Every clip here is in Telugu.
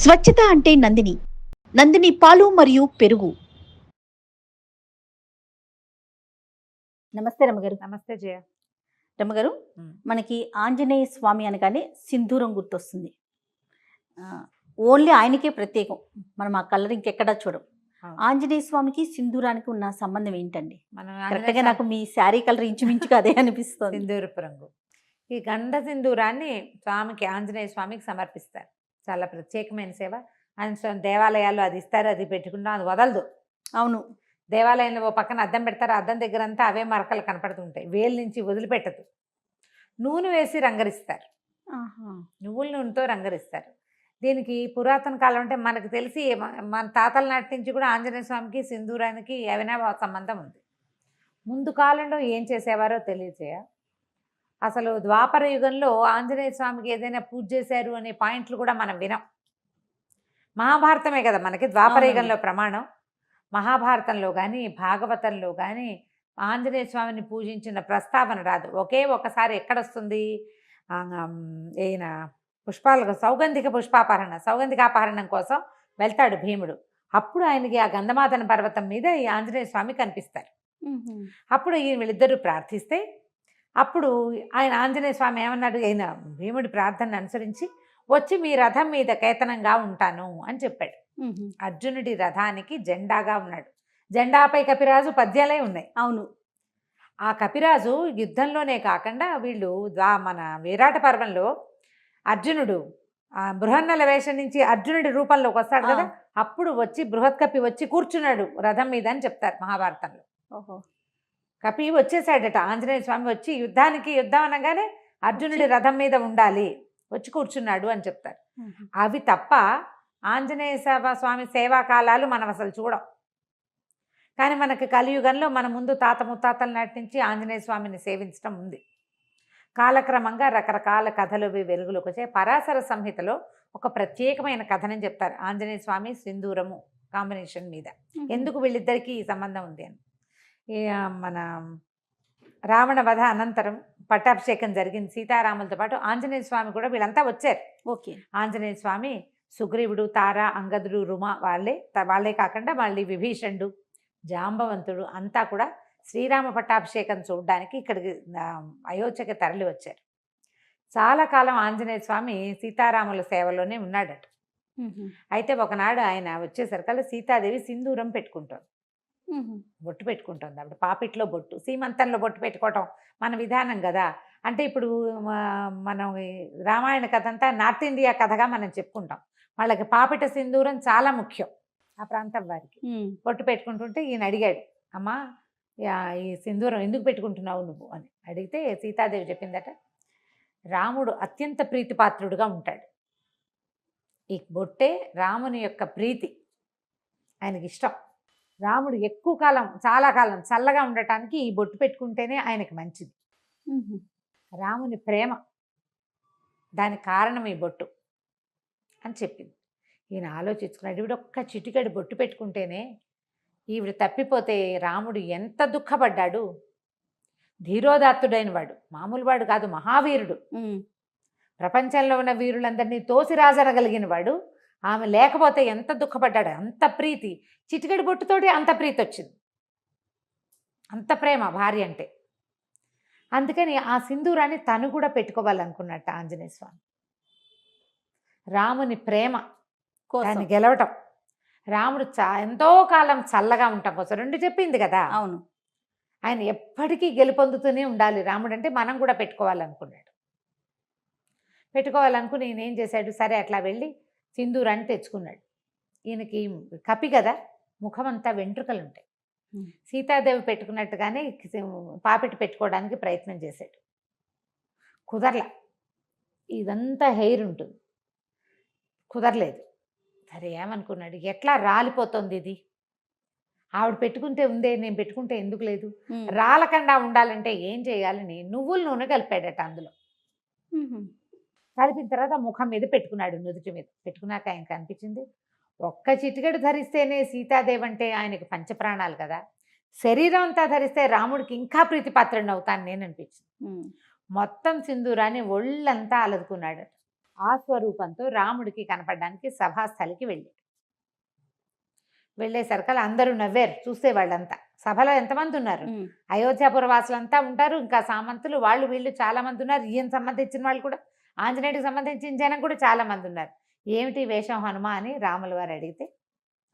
స్వచ్ఛత అంటే నందిని. నందిని పాలు మరియు పెరుగు. నమస్తే రమ్మగారు. నమస్తే జయ. రమ్మగారు, మనకి ఆంజనేయ స్వామి అనగానే సింధూరం గుర్తొస్తుంది. ఓన్లీ ఆయనకే ప్రత్యేకం. మనం ఆ కలర్ ఇంకెక్కడా చూడం. ఆంజనేయ స్వామికి సింధూరానికి ఉన్న సంబంధం ఏంటండి? కరెక్ట్గా నాకు మీ శారీ కలర్ ఇంచుమించుగా అదే అనిపిస్తుంది. సింధూరపు రంగు. ఈ గండ సింధూరాన్ని స్వామికి, ఆంజనేయ స్వామికి సమర్పిస్తారు. చాలా ప్రత్యేకమైన సేవ. ఆయన దేవాలయాల్లో అది ఇస్తారు, అది పెట్టుకున్నా అది వదలదు. అవును, దేవాలయంలో ఓ పక్కన అద్దం పెడతారు, అద్దం దగ్గర అంతా అవే మరకలు కనపడుతుంటాయి. వేలు నుంచి వదిలిపెట్టదు. నూనె వేసి రంగరిస్తారు. నువ్వుల నూనెతో రంగరిస్తారు. దీనికి పురాతన కాలం అంటే మనకు తెలిసి మన తాతల నాటి నుంచి కూడా ఆంజనేయ స్వామికి సింధూరానికి ఏమైనా సంబంధం ఉంది. ముందు కాలంలో ఏం చేసేవారో తెలియజేయ. అసలు ద్వాపర యుగంలో ఆంజనేయ స్వామికి ఏదైనా పూజ చేశారు అనే పాయింట్లు కూడా మనం వినం. మహాభారతమే కదా మనకి ద్వాపర యుగంలో ప్రమాణం. మహాభారతంలో కానీ భాగవతంలో కానీ ఆంజనేయ స్వామిని పూజించిన ప్రస్తావన రాదు. ఒకే ఒకసారి ఎక్కడొస్తుంది, ఈయన సౌగంధికాపహరణం కోసం వెళ్తాడు భీముడు. అప్పుడు ఆయనకి ఆ గంధమాదన పర్వతం మీద ఈ ఆంజనేయ స్వామి కనిపిస్తారు. అప్పుడు వీళ్ళిద్దరూ ప్రార్థిస్తే అప్పుడు ఆయన ఆంజనేయ స్వామి ఏమన్నాడు, ఆయన భీముడి ప్రార్థనను అనుసరించి వచ్చి మీ రథం మీద కేతనంగా ఉంటాను అని చెప్పాడు. అర్జునుడి రథానికి జెండాగా ఉన్నాడు. జెండాపై కపిరాజు పద్యాలే ఉన్నాయి. అవును, ఆ కపిరాజు యుద్ధంలోనే కాకుండా వీళ్ళు మన విరాట పర్వంలో అర్జునుడు బృహన్నల వేషం నుంచి అర్జునుడి రూపంలోకి వస్తాడు కదా, అప్పుడు వచ్చి బృహత్ కపి వచ్చి కూర్చున్నాడు రథం మీద అని చెప్తారు మహాభారతంలో. కపి వచ్చేసాడట. ఆంజనేయ స్వామి వచ్చి యుద్ధం అనగానే అర్జునుడి రథం మీద ఉండాలి, వచ్చి కూర్చున్నాడు అని చెప్తారు. అవి తప్ప ఆంజనేయ స్వామి సేవా కాలాలు మనం అసలు చూడం. కానీ మనకి కలియుగంలో మన ముందు తాత ముత్తాతల నాటి నుంచి ఆంజనేయ స్వామిని సేవించడం ఉంది. కాలక్రమంగా రకరకాల కథలు వెలుగులోకి వచ్చాయి. పరాశర సంహితలో ఒక ప్రత్యేకమైన కథనని చెప్తారు ఆంజనేయ స్వామి సింధూరము కాంబినేషన్ మీద. ఎందుకు వీళ్ళిద్దరికీ ఈ సంబంధం ఉంది అని. మన రావణ వధ అనంతరం పట్టాభిషేకం జరిగింది సీతారాములతో పాటు. ఆంజనేయ స్వామి కూడా వీళ్ళంతా వచ్చారు. ఓకే, ఆంజనేయ స్వామి, సుగ్రీవుడు, తార, అంగదుడు, రుమ వాళ్ళే కాకుండా మళ్ళీ విభీషణుడు, జాంబవంతుడు అంతా కూడా శ్రీరామ పట్టాభిషేకం చూడడానికి ఇక్కడికి అయోధ్యకి తరలి వచ్చారు. చాలా కాలం ఆంజనేయ స్వామి సీతారాముల సేవలోనే ఉన్నాడట. అయితే ఒకనాడు ఆయన వచ్చేసరికల్లా సీతాదేవి సింధూరం పెట్టుకుంటుంది, బొట్టు పెట్టుకుంటుంది. అప్పుడు పాపిట్లో బొట్టు, సీమంతంలో బొట్టు పెట్టుకోవటం మన విధానం కదా. అంటే ఇప్పుడు మనం రామాయణ కథ అంతా నార్త్ ఇండియా కథగా మనం చెప్పుకుంటాం. వాళ్ళకి పాపిట సింధూరం చాలా ముఖ్యం ఆ ప్రాంతం వారికి. బొట్టు పెట్టుకుంటుంటే ఈయన అడిగాడు, అమ్మా ఈ సింధూరం ఎందుకు పెట్టుకుంటున్నావు నువ్వు అని అడిగితే సీతాదేవి చెప్పిందట, రాముడు అత్యంత ప్రీతిపాత్రుడుగా ఉంటాడు. ఈ బొట్టే రాముని యొక్క ప్రీతి, ఆయనకి ఇష్టం. రాముడు ఎక్కువ కాలం, చాలా కాలం చల్లగా ఉండటానికి ఈ బొట్టు పెట్టుకుంటేనే ఆయనకి మంచిది. రాముని ప్రేమ, దానికి కారణం ఈ బొట్టు అని చెప్పింది. ఈయన ఆలోచించుకున్నాడు, ఈవిడ ఒక్క చిటికెడు బొట్టు పెట్టుకుంటేనే ఈవిడ తప్పిపోతే రాముడు ఎంత దుఃఖపడ్డాడు. ధీరోదాత్తుడైన వాడు, మామూలు వాడు కాదు, మహావీరుడు. ప్రపంచంలో ఉన్న వీరులందరినీ తోసిరాజనగలిగిన వాడు. ఆమె లేకపోతే ఎంత దుఃఖపడ్డాడు. అంత ప్రీతి, చిటికెడు బొట్టుతోటి అంత ప్రీతి వచ్చింది, అంత ప్రేమ భార్య అంటే. అందుకని ఆ సింధూరాన్ని తను కూడా పెట్టుకోవాలనుకున్నట్ట ఆంజనేయ స్వామి. రాముని ప్రేమ దాన్ని గెలవటం, రాముడు ఎంతో కాలం చల్లగా ఉండటం కోసం రెండు చెప్పింది కదా. అవును, ఆయన ఎప్పటికీ గెలుపొందుతూనే ఉండాలి రాముడు అంటే, మనం కూడా పెట్టుకోవాలనుకున్నాడు. పెట్టుకోవాలనుకుని ఈయన ఏం చేశాడు, సరే అట్లా వెళ్ళి సింధూరాన్ని తెచ్చుకున్నాడు. ఈయనకి కపి కదా, ముఖం అంతా వెంట్రుకలు ఉంటాయి. సీతాదేవి పెట్టుకున్నట్టుగానే పాపిటి పెట్టుకోవడానికి ప్రయత్నం చేశాడు, కుదరలా. ఇదంతా హెయిర్ ఉంటుంది, కుదరలేదు. సరే ఏమనుకున్నాడు, ఎట్లా రాలిపోతుంది ఇది, ఆవిడ పెట్టుకుంటే ఉందే, నేను పెట్టుకుంటే ఎందుకు లేదు, రాలకుండా ఉండాలంటే ఏం చేయాలని నువ్వుల నూనె కలిపాడట. అందులో కలిపిన తర్వాత ముఖం మీద పెట్టుకున్నాడు, నుదుటి మీద పెట్టుకున్నాక ఆయనకు అనిపించింది, ఒక్క చిటికెడు ధరిస్తేనే సీతాదేవి అంటే ఆయనకి పంచప్రాణాలు కదా, శరీరం అంతా ధరిస్తే రాముడికి ఇంకా ప్రీతిపాత్రుడిని అవుతాను నేను అనిపించింది. మొత్తం సింధూరాన్ని ఒళ్ళంతా అలదుకున్నాడు. ఆ స్వరూపంతో రాముడికి కనపడడానికి సభాస్థలికి వెళ్ళేసరికల్లా అందరూ నవ్వారు చూసేవాళ్ళంతా. సభలో ఎంతమంది ఉన్నారు, అయోధ్యాపుర వాసులంతా ఉంటారు, ఇంకా సామంతులు వాళ్ళు వీళ్ళు చాలా మంది ఉన్నారు, ఈయన సంబంధించిన వాళ్ళు కూడా, ఆంజనేయుడికి సంబంధించిన జనం కూడా చాలా మంది ఉన్నారు. ఏమిటి వేషం హనుమ అని రాముల వారు అడిగితే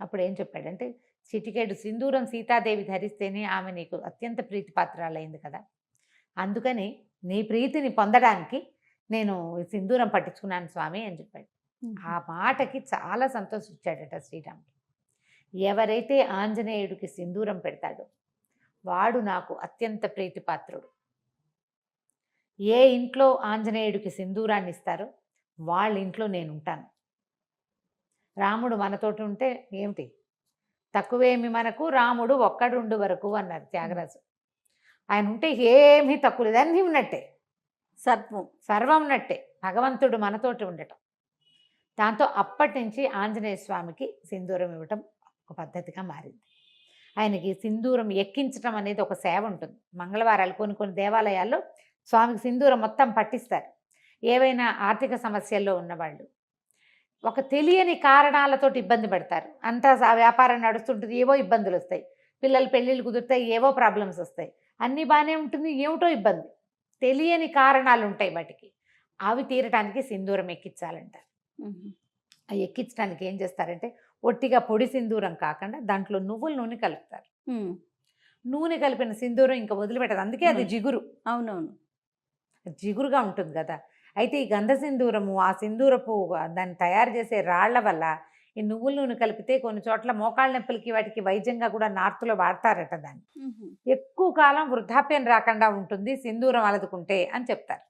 అప్పుడు ఏం చెప్పాడంటే, చిటికెడు సింధూరం సీతాదేవి ధరిస్తేనే ఆమె నీకు అత్యంత ప్రీతిపాత్రాలైంది కదా, అందుకని నీ ప్రీతిని పొందడానికి నేను సింధూరం పట్టించుకున్నాను స్వామి అని చెప్పాడు. ఆ మాటకి చాలా సంతోషించాడట శ్రీరాముడు. ఎవరైతే ఆంజనేయుడికి సింధూరం పెడతాడో వాడు నాకు అత్యంత ప్రీతిపాత్రుడు. ఏ ఇంట్లో ఆంజనేయుడికి సింధూరాన్ని ఇస్తారో వాళ్ళ ఇంట్లో నేను ఉంటాను. రాముడు మనతోటి ఉంటే ఏమిటి తక్కువేమి మనకు, రాముడు ఒక్కడుండు వరకు అన్నారు త్యాగరాజు. ఆయన ఉంటే ఏమీ తక్కువ లేదు, అన్నీ ఉన్నట్టే, సర్వం ఉన్నట్టే, భగవంతుడు మనతోటి ఉండటం. దాంతో అప్పటి నుంచి ఆంజనేయ స్వామికి సింధూరం ఇవ్వటం ఒక పద్ధతిగా మారింది. ఆయనకి సింధూరం ఎక్కించడం అనేది ఒక సేవ ఉంటుంది. మంగళవారాలు కొన్ని దేవాలయాల్లో స్వామికి సింధూరం మొత్తం పట్టిస్తారు. ఏవైనా ఆర్థిక సమస్యల్లో ఉన్నవాళ్ళు, ఒక తెలియని కారణాలతోటి ఇబ్బంది పడతారు, అంతా వ్యాపారం నడుస్తుంటుంది, ఏవో ఇబ్బందులు వస్తాయి, పిల్లలు పెళ్ళిళ్ళు కుదురుతాయి, ఏవో ప్రాబ్లమ్స్ వస్తాయి, అన్నీ బాగానే ఉంటుంది, ఏమిటో ఇబ్బంది, తెలియని కారణాలు ఉంటాయి వాటికి. అవి తీరటానికి సింధూరం ఎక్కించాలంటారు. అవి ఎక్కించడానికి ఏం చేస్తారంటే ఒట్టిగా పొడి సింధూరం కాకుండా దాంట్లో నువ్వుల నూనె కలుపుతారు. నూనె కలిపిన సింధూరం ఇంకా వదిలిపెట్టదు, అందుకే అది జిగురు. అవునవును, జిగురుగా ఉంటుంది కదా. అయితే ఈ గంధ సింధూరము, ఆ సింధూరపు దాన్ని తయారు చేసే రాళ్ల వల్ల ఈ నువ్వుల నూనె కలిపితే కొన్ని చోట్ల మోకాళ్ళ నొప్పులకి వాటికి వైద్యంగా కూడా నార్త్లో వాడతారట. దాన్ని ఎక్కువ కాలం వృద్ధాప్యం రాకుండా ఉంటుంది సింధూరం అలదుకుంటే అని చెప్తారు.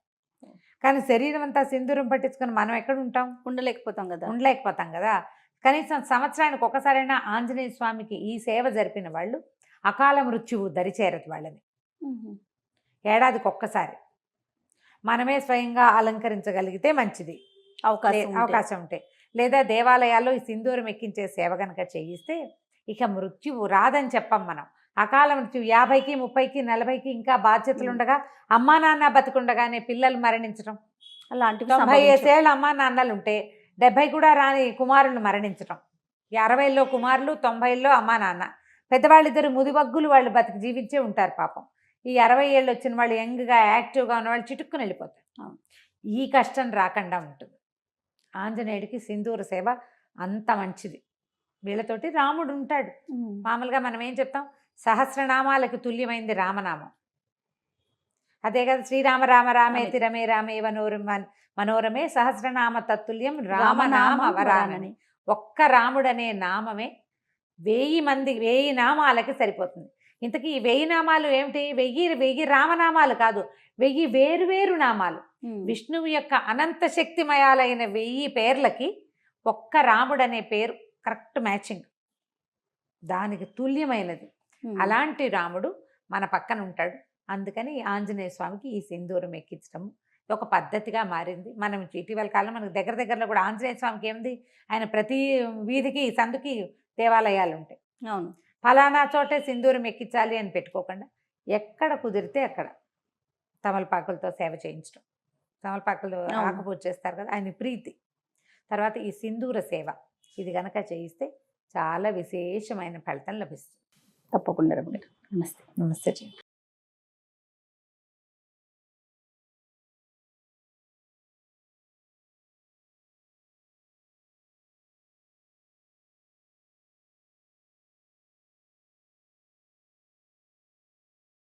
కానీ శరీరం అంతా సింధూరం పట్టించుకొని మనం ఎక్కడ ఉంటాం, ఉండలేకపోతాం కదా. కనీసం సంవత్సరానికి ఒకసారైనా ఆంజనేయ స్వామికి ఈ సేవ జరిపిన వాళ్ళు అకాల మృత్యువు దరిచేరదు వాళ్ళని. ఏడాదికి ఒక్కసారి మనమే స్వయంగా అలంకరించగలిగితే మంచిది, అవకాశం ఉంటే. లేదా దేవాలయాల్లో ఈ సింధూరం ఎక్కించే సేవ కనుక చేయిస్తే ఇక మృత్యువు రాదని చెప్పం మనం. అకాల మృత్యు 50కి 30కి 40కి ఇంకా బాధ్యతలు ఉండగా, అమ్మా నాన్న బతికుండగానే పిల్లలు మరణించడం, అలాంటివి 95 ఏళ్ళ అమ్మా నాన్నలు ఉంటే 70 కూడా రాని కుమారులు మరణించడం, 60లో కుమారులు 90లో అమ్మా నాన్న, పెద్దవాళ్ళిద్దరు ముదిబగ్గులు వాళ్ళు బతికి జీవించే ఉంటారు పాపం. ఈ 60 ఏళ్ళు వచ్చిన వాళ్ళు యంగ్గా యాక్టివ్గా ఉన్న వాళ్ళు చిటుక్కుని వెళ్ళిపోతారు. ఈ కష్టం రాకుండా ఉంటుంది. ఆంజనేయుడికి సింధూర సేవ అంత మంచిది. వీళ్ళతోటి రాముడు ఉంటాడు. మామూలుగా మనం ఏం చెప్తాం, సహస్రనామాలకు తుల్యమైంది రామనామం. అదే కదా, శ్రీరామ రామ రామేతి రమే రామే మనోరమే సహస్రనామ తత్తుల్యం రామనామ వరానని. ఒక్క రాముడనే నామమే 1000 నామాలకి సరిపోతుంది. ఇంతకీ ఈ 1000 నామాలు ఏమిటి? 1000 రామనామాలు కాదు, 1000 వేరు నామాలు. విష్ణువు యొక్క అనంత శక్తిమయాలైన 1000 పేర్లకి ఒక్క రాముడనే పేరు కరెక్ట్ మ్యాచింగ్, దానికి తుల్యమైనది. అలాంటి రాముడు మన పక్కన ఉంటాడు. అందుకని ఆంజనేయ స్వామికి ఈ సింధూరం ఎక్కించడం ఒక పద్ధతిగా మారింది. మనం ఇటీవల కాలం మనకు దగ్గరలో కూడా ఆంజనేయ స్వామికి ఏముంది, ఆయన ప్రతి వీధికి సందుకి దేవాలయాలు ఉంటాయి. అవును, ఫలానా చోటే సింధూరం ఎక్కించాలి అని పెట్టుకోకుండా ఎక్కడ కుదిరితే అక్కడ తమలపాకులతో సేవ చేయించడం. తమలపాకులు ఆకుపూజ చేస్తారు కదా, ఆయన ప్రీతి. తర్వాత ఈ సింధూర సేవ, ఇది గనక చేయిస్తే చాలా విశేషమైన ఫలితం లభిస్తుంది. తప్పకుండా. నమస్తే. నమస్తే.